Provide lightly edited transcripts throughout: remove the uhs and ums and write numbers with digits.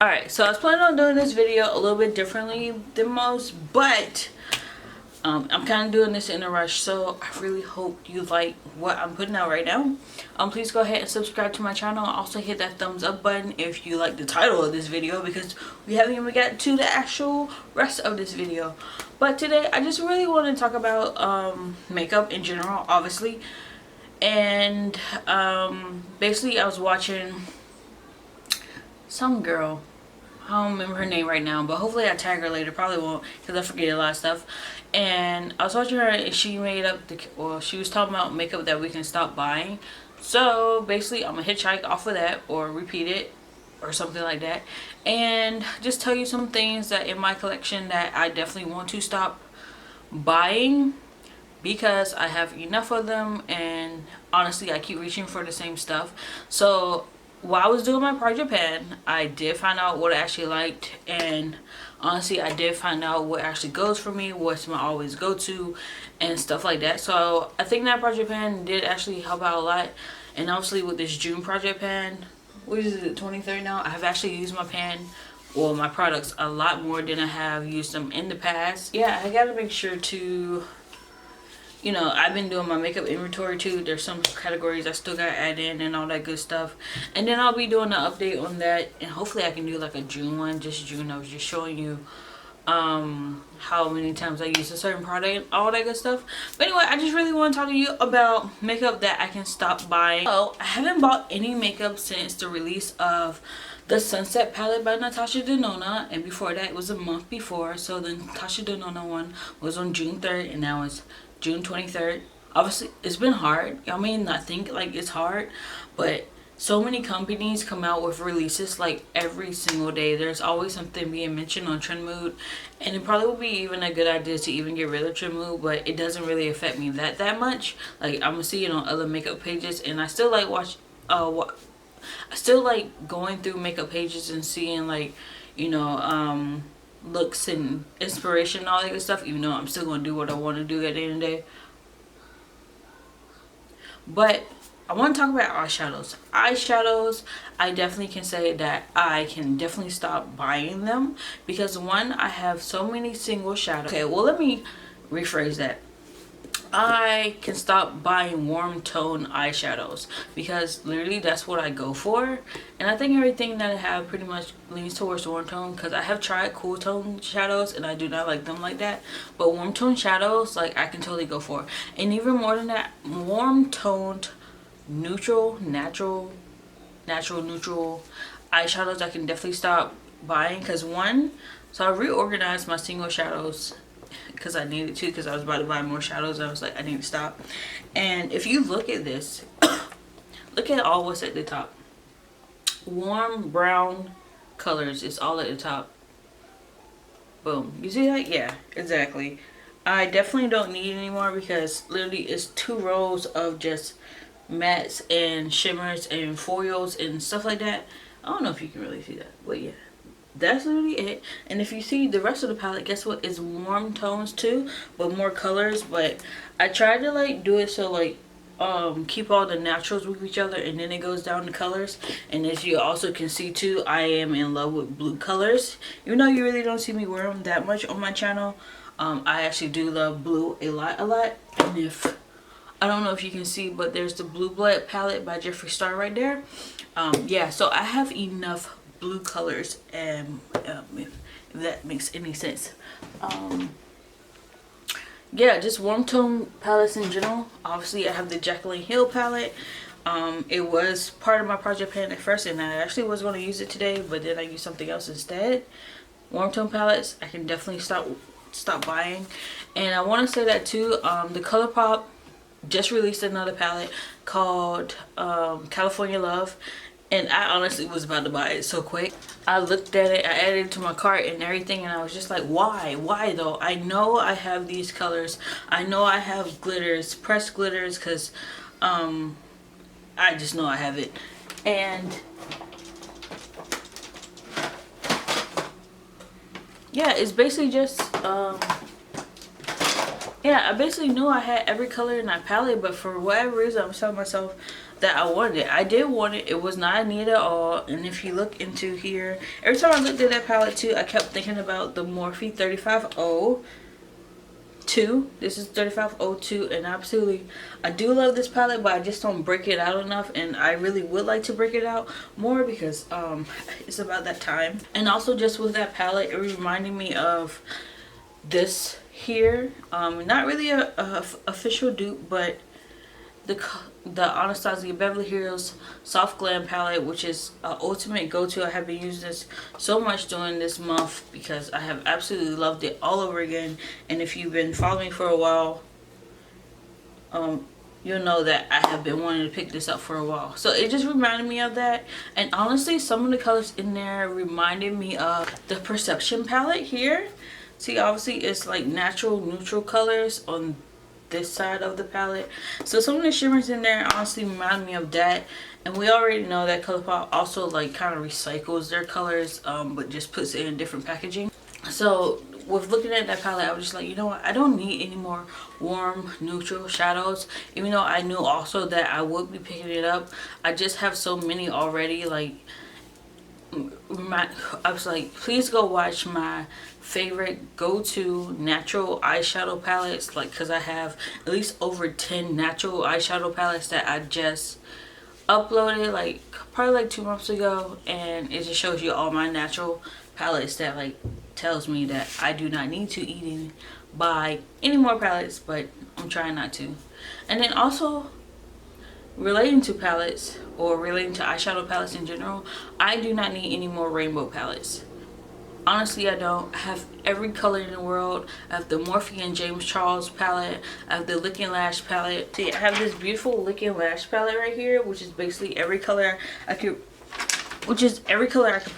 Alright, so I was planning on doing this video a little bit differently than most, but I'm kind of doing this in a rush, so I really hope you like what I'm putting out right now. Please go ahead and subscribe to my channel. Also hit that thumbs up button if you like the title of this video, because we haven't even got to the actual rest of this video. But today I just really want to talk about makeup in general, obviously. And basically I was watching some girl, I don't remember her name right now, but hopefully I tag her later. Probably won't, because I forget a lot of stuff. And I was watching her and she made up she was talking about makeup that we can stop buying. So basically I'm gonna hitchhike off of that, or repeat it, or something like that, and just tell you some things that in my collection that I definitely want to stop buying, because I have enough of them, and honestly I keep reaching for the same stuff. So while I was doing my project pan, I did find out what I actually liked, and honestly I did find out what actually goes for me, what's my always go-to and stuff like that. So I think that project pan did actually help out a lot. And obviously with this June project pan, what is it, 23rd now, I have actually used my pan, well, my products, a lot more than I have used them in the past. Yeah, I gotta make sure to, you know, I've been doing my makeup inventory too. There's some categories I still gotta add in and all that good stuff. And then I'll be doing an update on that, and hopefully I can do like a June one, just June. I was just showing you how many times I use a certain product and all that good stuff. But anyway, I just really want to talk to you about makeup that I can stop buying. So I haven't bought any makeup since the release of the Sunset palette by Natasha Denona, and before that it was a month before. So the Natasha Denona one was on June 3rd, and now it's June 23rd. Obviously it's been hard. I mean, I think like it's hard, but so many companies come out with releases like every single day. There's always something being mentioned on Trend Mood, and it probably would be even a good idea to even get rid of Trend Mood, but it doesn't really affect me that much. Like, I'm gonna see it on other makeup pages, and I still like I still like going through makeup pages and seeing, like, you know, looks and inspiration and all that good stuff, even though I'm still gonna do what I want to do at the end of the day. But I want to talk about eyeshadows. Eyeshadows, I definitely can say that I can definitely stop buying them, because one, I have so many single shadows. Okay, well, let me rephrase that. I can stop buying warm tone eyeshadows, because literally that's what I go for. And I think everything that I have pretty much leans towards warm tone, because I have tried cool tone shadows and I do not like them like that. But warm tone shadows, like, I can totally go for. And even more than that, warm toned neutral neutral eyeshadows I can definitely stop buying. Because one, so I reorganized my single shadows because I needed to, because I was about to buy more shadows. I was like, I need to stop. And if you look at this, look at all what's at the top. Warm brown colors is all at the top. Boom, you see that? Yeah, exactly. I definitely don't need anymore, because literally it's 2 rows of just mattes and shimmers and foils and stuff like that. I don't know if you can really see that, but yeah, that's literally it. And if you see the rest of the palette, guess what, it's warm tones too, but more colors. But I tried to like do it so like keep all the naturals with each other, and then it goes down to colors. And as you also can see too, I am in love with blue colors, even though you really don't see me wear them that much on my channel. I actually do love blue a lot. And if I don't know if you can see, but there's the Blue Blood palette by Jeffree Star right there. Yeah, so I have enough blue colors, and if that makes any sense. Yeah, just warm tone palettes in general. Obviously I have the Jaclyn Hill palette. It was part of my project pan at first, and I actually was going to use it today, but then I used something else instead. Warm tone palettes I can definitely stop buying. And I want to say that too, the ColourPop just released another palette called California Love, and I honestly was about to buy it so quick. I looked at it, I added it to my cart and everything, and I was just like, why though? I know I have these colors, I know I have glitters, pressed glitters, because I just know I have it. And yeah, it's basically just yeah, I basically knew I had every color in that palette, but for whatever reason I was telling myself that I wanted it. I did want it. It was not a need at all. And if you look into here, every time I looked at that palette too, I kept thinking about the Morphe 3502. This is 3502, and absolutely, I do love this palette, but I just don't break it out enough, and I really would like to break it out more because it's about that time. And also, just with that palette, it reminded me of this here. Not really a official dupe, but the Anastasia Beverly Hills Soft Glam palette, which is an ultimate go-to. I have been using this so much during this month because I have absolutely loved it all over again. And if you've been following me for a while, you'll know that I have been wanting to pick this up for a while. So it just reminded me of that. And honestly, some of the colors in there reminded me of the Perception palette here. See, obviously it's like natural neutral colors on this side of the palette, so some of the shimmers in there honestly remind me of that. And we already know that ColourPop also like kind of recycles their colors, but just puts it in different packaging. So with looking at that palette, I was just like, you know what, I don't need any more warm neutral shadows, even though I knew also that I would be picking it up. I just have so many already. Like, I was like, please go watch my favorite go-to natural eyeshadow palettes, like, because I have at least over 10 natural eyeshadow palettes that I just uploaded like probably like 2 months ago, and it just shows you all my natural palettes that like tells me that I do not need to buy any more palettes, but I'm trying not to. And then also relating to palettes, or relating to eyeshadow palettes in general, I do not need any more rainbow palettes. Honestly, I don't. I have every color in the world. I have the Morphe and James Charles palette. I have the Lick and Lash palette. See, I have this beautiful Lick and Lash palette right here, which is basically every color I could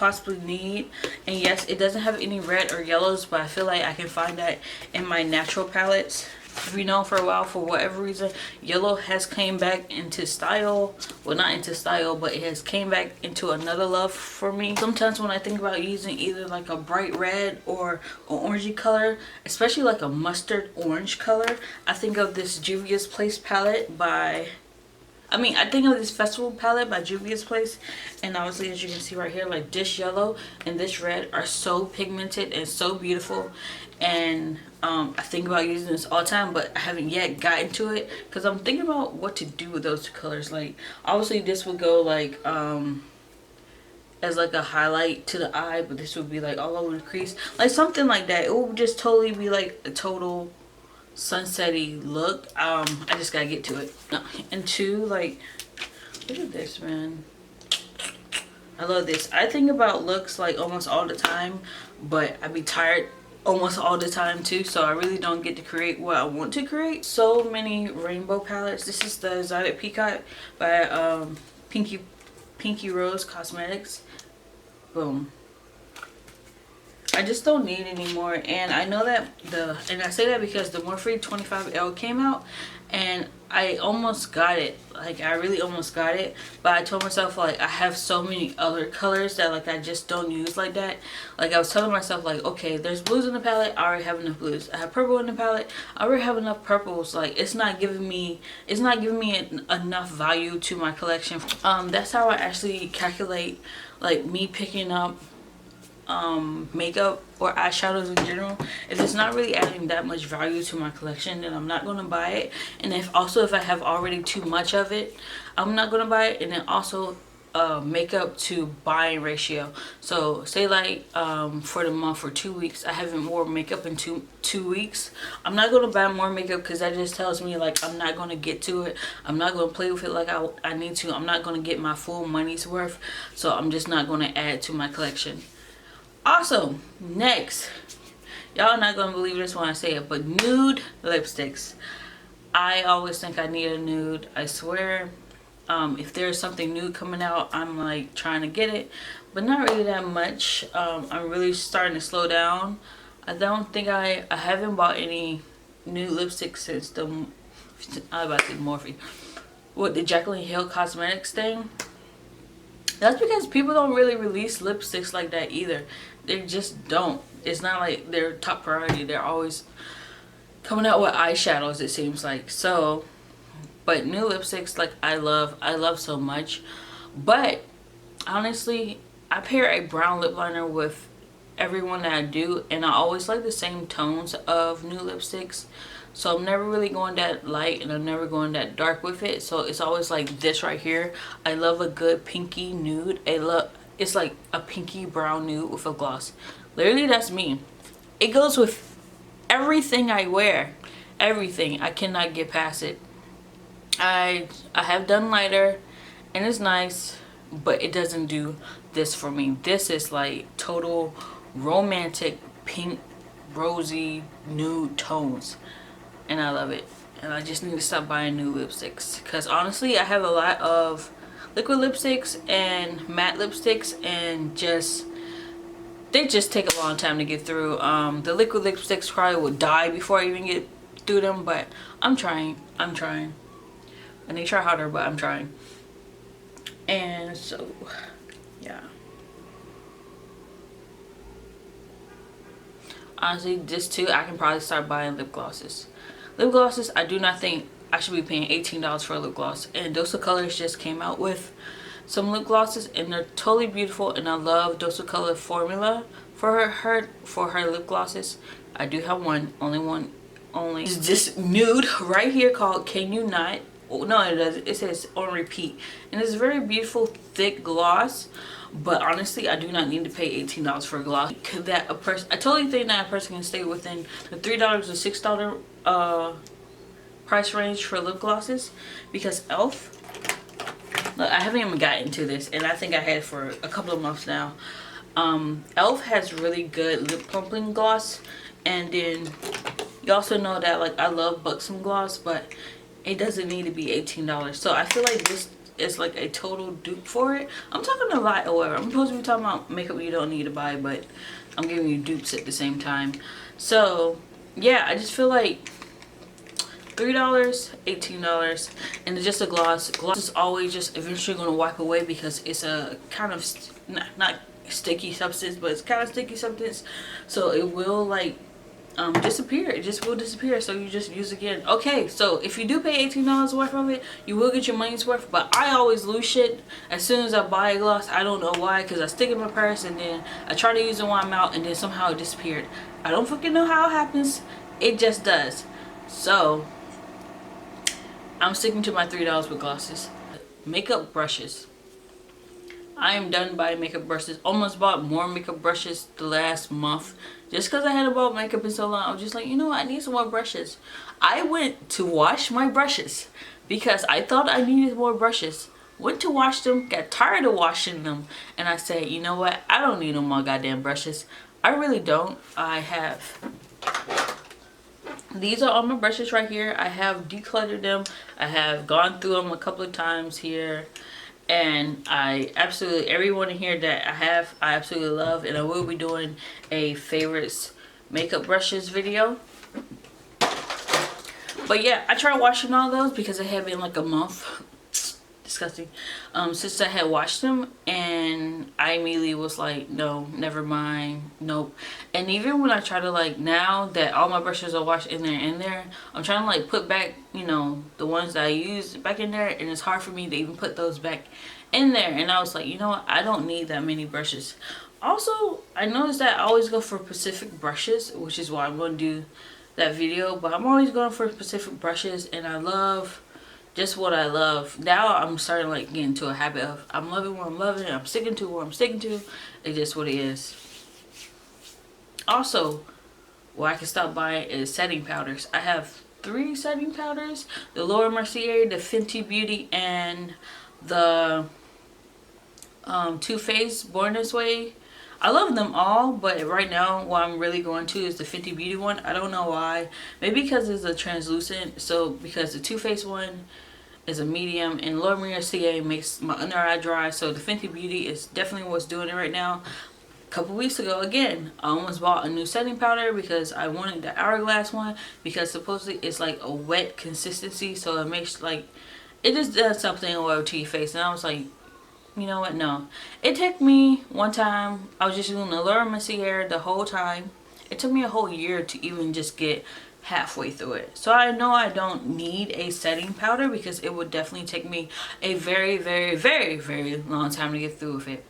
possibly need. And yes, it doesn't have any red or yellows, but I feel like I can find that in my natural palettes. If you know, for a while, for whatever reason, yellow has came back into style. Well, not into style, but it has came back into another love for me. Sometimes when I think about using either like a bright red or an orangey color, especially like a mustard orange color, I think of this Juvia's Place palette by... I think of this Festival palette by Juvia's Place. And obviously, as you can see right here, like this yellow and this red are so pigmented and so beautiful. And I think about using this all the time, but I haven't yet gotten to it because I'm thinking about what to do with those two colors. Like, obviously this would go like as like a highlight to the eye, but this would be like all over the crease, like something like that. It would just totally be like a total sunsetty look. I just gotta get to it. And two, like, look at this, man. I love this. I think about looks like almost all the time, but I be tired almost all the time too, so I really don't get to create what I want to create. So many rainbow palettes. This is the Exotic Peacock by Pinky Rose Cosmetics. Boom. I just don't need any more. And I know that and I say that because the Morphe 25L came out and I almost got it. Like, I really almost got it, but I told myself like I have so many other colors that like I just don't use like that. Like, I was telling myself like, okay, there's blues in the palette, I already have enough blues. I have purple in the palette, I already have enough purples. Like, it's not giving me enough value to my collection. That's how I actually calculate like me picking up makeup or eyeshadows in general. If it's not really adding that much value to my collection, then I'm not going to buy it. And if I have already too much of it, I'm not going to buy it. And then also makeup to buying ratio. So say like for the month for 2 weeks I haven't worn makeup in two weeks, I'm not going to buy more makeup because that just tells me like I'm not going to get to it. I'm not going to play with it like I need to. I'm not going to get my full money's worth, so I'm just not going to add to my collection. Also, next, y'all not gonna believe this when I say it, but nude lipsticks. I always think I need a nude, I swear. If there's something nude coming out, I'm like trying to get it, but not really that much. I'm really starting to slow down. I don't think I haven't bought any nude lipsticks since I was about to say Morphe. What, the Jaclyn Hill Cosmetics thing? That's because people don't really release lipsticks like that either. They just don't. It's not like they're top priority. They're always coming out with eyeshadows, it seems like. So, But new lipsticks, like I love so much. But honestly, I pair a brown lip liner with everyone that I do, and I always like the same tones of new lipsticks. So I'm never really going that light and I'm never going that dark with it. So it's always like this right here. I love a good pinky nude. It's like a pinky brown nude with a gloss. Literally, that's me. It goes with everything I wear. Everything. I cannot get past it. I have done lighter and it's nice, but it doesn't do this for me. This is like total romantic pink rosy nude tones, and I love it. And I just need to stop buying new lipsticks, because honestly I have a lot of liquid lipsticks and matte lipsticks, and they just take a long time to get through. The liquid lipsticks probably would die before I even get through them, but I'm trying. And they try harder, but I'm trying. And so yeah, honestly, this too, I can probably start buying lip glosses. Lip glosses, I do not think I should be paying $18 for a lip gloss. And Dose of Colors just came out with some lip glosses, and they're totally beautiful. And I love Dose of Color formula for her lip glosses. I do have one, only. It's this nude right here called Can You Not? Oh, no, it doesn't. It says on repeat, and it's a very beautiful thick gloss. But honestly, I do not need to pay $18 for a gloss. I totally think that a person can stay within the $3 to $6 price range for lip glosses, because Elf, look, I haven't even gotten into this, and I think I had it for a couple of months now. Elf has really good lip plumping gloss, and then you also know that like I love Buxom gloss, but it doesn't need to be $18. So I feel like this is like a total dupe for it. I'm talking a lot, however. I'm supposed to be talking about makeup you don't need to buy, but I'm giving you dupes at the same time. So yeah, I just feel like $3, $18, and it's just a gloss. Gloss is always just eventually going to wipe away, because it's a kind of not sticky substance, but it's kind of sticky substance, so it will like disappear. It just will disappear, so you just use again. Okay, so if you do pay $18 worth of it, you will get your money's worth. But I always lose shit as soon as I buy a gloss. I don't know why, because I stick it in my purse and then I try to use it while I'm out, and then somehow it disappeared. I don't fucking know how it happens. It just does. So I'm sticking to my $3 with glosses. Makeup brushes. I am done buying makeup brushes. Almost bought more makeup brushes the last month. Just because I hadn't bought makeup in so long, I was just like, you know what, I need some more brushes. I went to wash my brushes because I thought I needed more brushes. Went to wash them, got tired of washing them, and I said, you know what, I don't need no more goddamn brushes. I really don't. These are all my brushes right here. I have decluttered them. I have gone through them a couple of times here. And everyone in here that I absolutely love. And I will be doing a favorites makeup brushes video. But yeah, I tried washing all those because it had been like a month. Disgusting. Since I had washed them, and I immediately was like, no, never mind, nope. And even when I try to, like, now that all my brushes are washed in there, I'm trying to like put back, you know, the ones that I used back in there, and it's hard for me to even put those back in there. And I was like, you know what, I don't need that many brushes. Also, I noticed that I always go for Pacific brushes, which is why I'm going to do that video. But I'm always going for Pacific brushes, and I love just what I love. Now I'm starting to like get into a habit of I'm loving what I'm loving, and I'm sticking to what I'm sticking to. It's just what it is. Also, what I can stop buying is setting powders. I have 3 setting powders: the Laura Mercier, the Fenty Beauty, and the Too Faced Born This Way. I love them all, but right now what I'm really going to is the Fenty Beauty one. I don't know why. Maybe because it's a translucent. So because the Too Faced one is a medium, and Laura Mercier makes my under eye dry. So the Fenty Beauty is definitely what's doing it right now. A couple weeks ago, again, I almost bought a new setting powder because I wanted the Hourglass one, because supposedly it's like a wet consistency, so it makes like, it just does something well to your face. And I was like, you know what, no. It took me one time, I was just using the Laura Mercier the whole time. It took me a whole year to even just get halfway through it. So I know I don't need a setting powder because it would definitely take me a very, very, very, very long time to get through with it.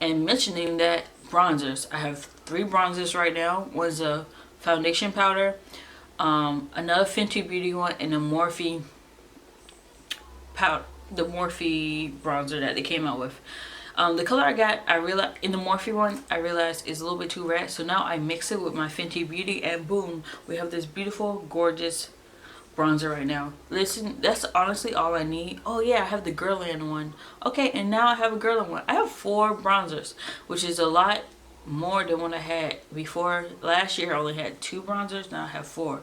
And mentioning that, bronzers. I have 3 bronzers right now. One's a foundation powder, another Fenty Beauty one, and a Morphe powder, the Morphe bronzer that they came out with. The color I got, I realized in the Morphe one, I realized is a little bit too red. So now I mix it with my Fenty Beauty, and boom, we have this beautiful, gorgeous bronzer right now. Listen, that's honestly all I need. Oh yeah, I have the Guerlain one. Okay, and now I have a Guerlain one. I have 4 bronzers, which is a lot more than what I had before. Last year I only had 2 bronzers, now I have 4.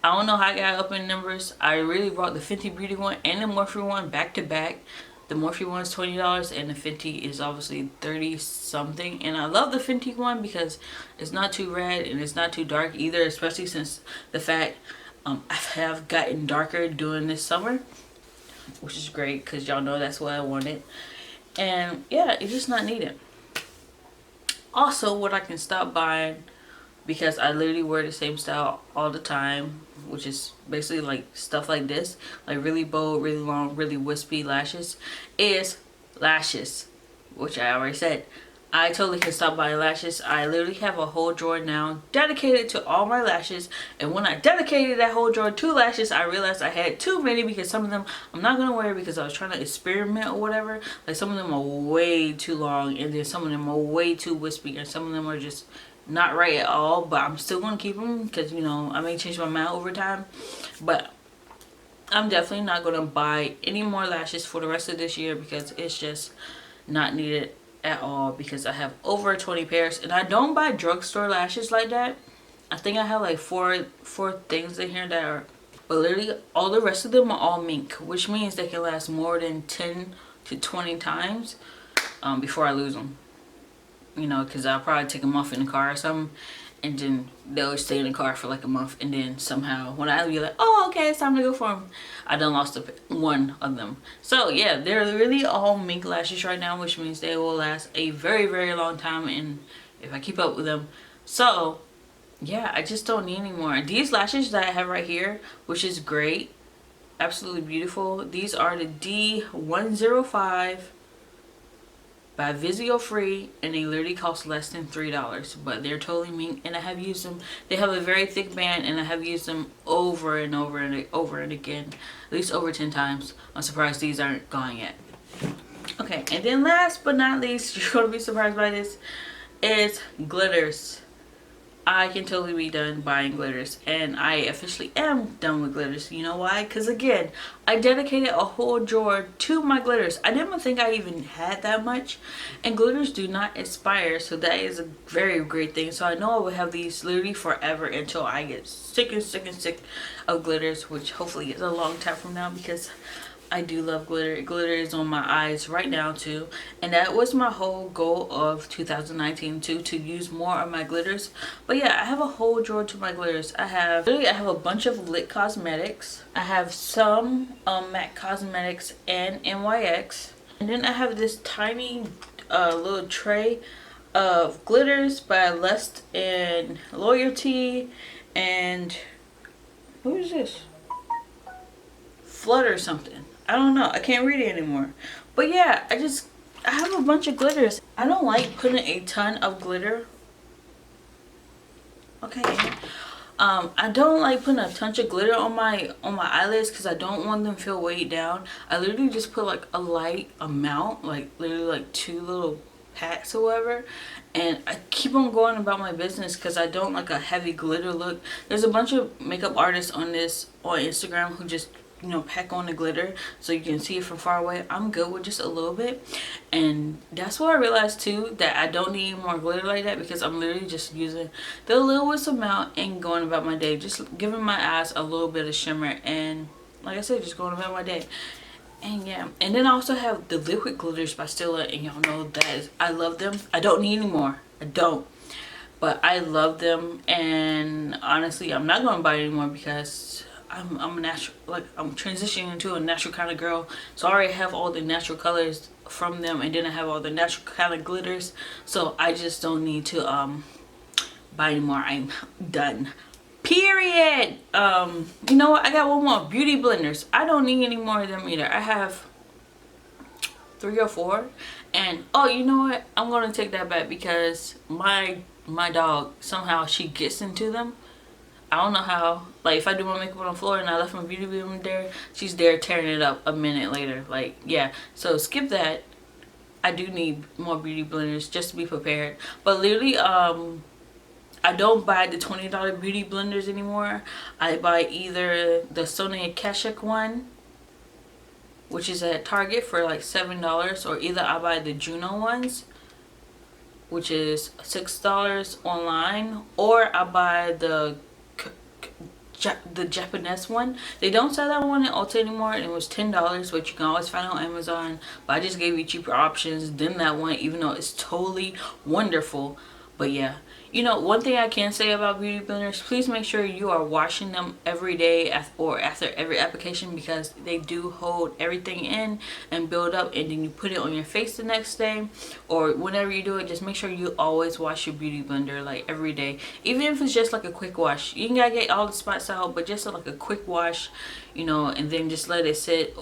I don't know how I got up in numbers. I really brought the Fenty Beauty one and the Morphe one back to back. The Morphe one's $20 and the Fenty is obviously 30 something. And I love the Fenty one because it's not too red and it's not too dark either, especially since the fact I have gotten darker during this summer, which is great because y'all know that's what I wanted. And yeah, it's just not needed. Also, what I can stop buying, because I literally wear the same style all the time, which is basically like stuff like this, like really bold, really long, really wispy lashes, is lashes, which I already said. I totally can stop buying lashes. I literally have a whole drawer now dedicated to all my lashes, and when I dedicated that whole drawer to lashes, I realized I had too many because some of them I'm not gonna wear because I was trying to experiment or whatever. Like some of them are way too long, and then some of them are way too wispy, and some of them are just not right at all. But I'm still gonna keep them because, you know, I may change my mind over time. But I'm definitely not gonna buy any more lashes for the rest of this year because it's just not needed at all, because I have over 20 pairs, and I don't buy drugstore lashes like that. I think I have like four things in here that are, but literally all the rest of them are all mink, which means they can last more than 10 to 20 times before I lose them, you know, because I'll probably take them off in the car or something, and then they'll stay in the car for like a month, and then somehow when I be like, oh okay, it's time to go for them, I done lost one of them. So yeah, they're really all mink lashes right now, which means they will last a very, very long time, and if I keep up with them. So yeah, I just don't need any more. These lashes that I have right here, which is great, absolutely beautiful, these are the D105 by Vizio Free, and they literally cost less than $3, but they're totally mink, and I have used them. They have a very thick band, and I have used them over and over and over and again, at least over 10 times. I'm surprised these aren't gone yet. Okay, and then last but not least, you're gonna be surprised by this, is glitters. I can totally be done buying glitters, and I officially am done with glitters. You know why? Because again, I dedicated a whole drawer to my glitters. I didn't think I even had that much, and glitters do not expire, so that is a very great thing. So I know I will have these literally forever until I get sick and sick and sick of glitters, which hopefully is a long time from now, because I do love glitter. Glitter is on my eyes right now too, and that was my whole goal of 2019 too, to use more of my glitters. But yeah, I have a whole drawer to my glitters. I have a bunch of Lit Cosmetics. I have some MAC Cosmetics and NYX, and then I have this tiny little tray of glitters by Lust and Loyalty, and who is this? Flutter something. I don't know. I can't read it anymore. But yeah, I have a bunch of glitters. I don't like putting a ton of glitter. Okay. I don't like putting a ton of glitter on my eyelids because I don't want them to feel weighed down. I literally just put like a light amount, like literally like 2 little packs or whatever, and I keep on going about my business because I don't like a heavy glitter look. There's a bunch of makeup artists on Instagram who just, you know, pack on the glitter so you can see it from far away. I'm good with just a little bit, and that's what I realized too, that I don't need more glitter like that, because I'm literally just using the littlest amount and going about my day, just giving my eyes a little bit of shimmer, and like I said, just going about my day. And yeah, and then I also have the liquid glitters by Stila, and y'all know that I love them. I don't need any more. I don't, but I love them, and honestly I'm not gonna buy any more because I'm a natural, like I'm transitioning into a natural kind of girl. So I already have all the natural colors from them, and then I have all the natural kind of glitters, so I just don't need to buy anymore. I'm done, Period. You know what? I got one more. Beauty blenders. I don't need any more of them either. I have 3 or 4. And oh, you know what? I'm gonna take that back because my dog, somehow she gets into them. I don't know how. Like, if I do my makeup on the floor and I left my beauty blender there, she's there tearing it up a minute later. Like, yeah. So skip that. I do need more beauty blenders just to be prepared. But literally, I don't buy the $20 beauty blenders anymore. I buy either the Sonia Kashuk one, which is at Target for like $7, or either I buy the Juno ones, which is $6 online, or I buy the Japanese one. They don't sell that one at Ulta anymore. It was $10, but you can always find it on Amazon. But I just gave you cheaper options than that one, even though it's totally wonderful. But yeah, you know, one thing I can say about beauty blenders, please make sure you are washing them every day or after every application, because they do hold everything in and build up, and then you put it on your face the next day or whenever you do it. Just make sure you always wash your beauty blender like every day, even if it's just like a quick wash. You ain't gotta get all the spots out, but just like a quick wash, you know, and then just let it sit.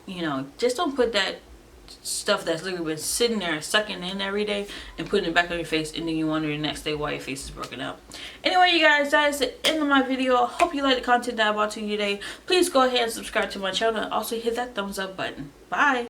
You know, just don't put that stuff that's literally been sitting there sucking in every day and putting it back on your face, and then you wonder the next day why your face is broken out. Anyway, you guys, that is the end of my video. Hope you like the content that I brought to you today. Please go ahead and subscribe to my channel, and also hit that thumbs up button. Bye.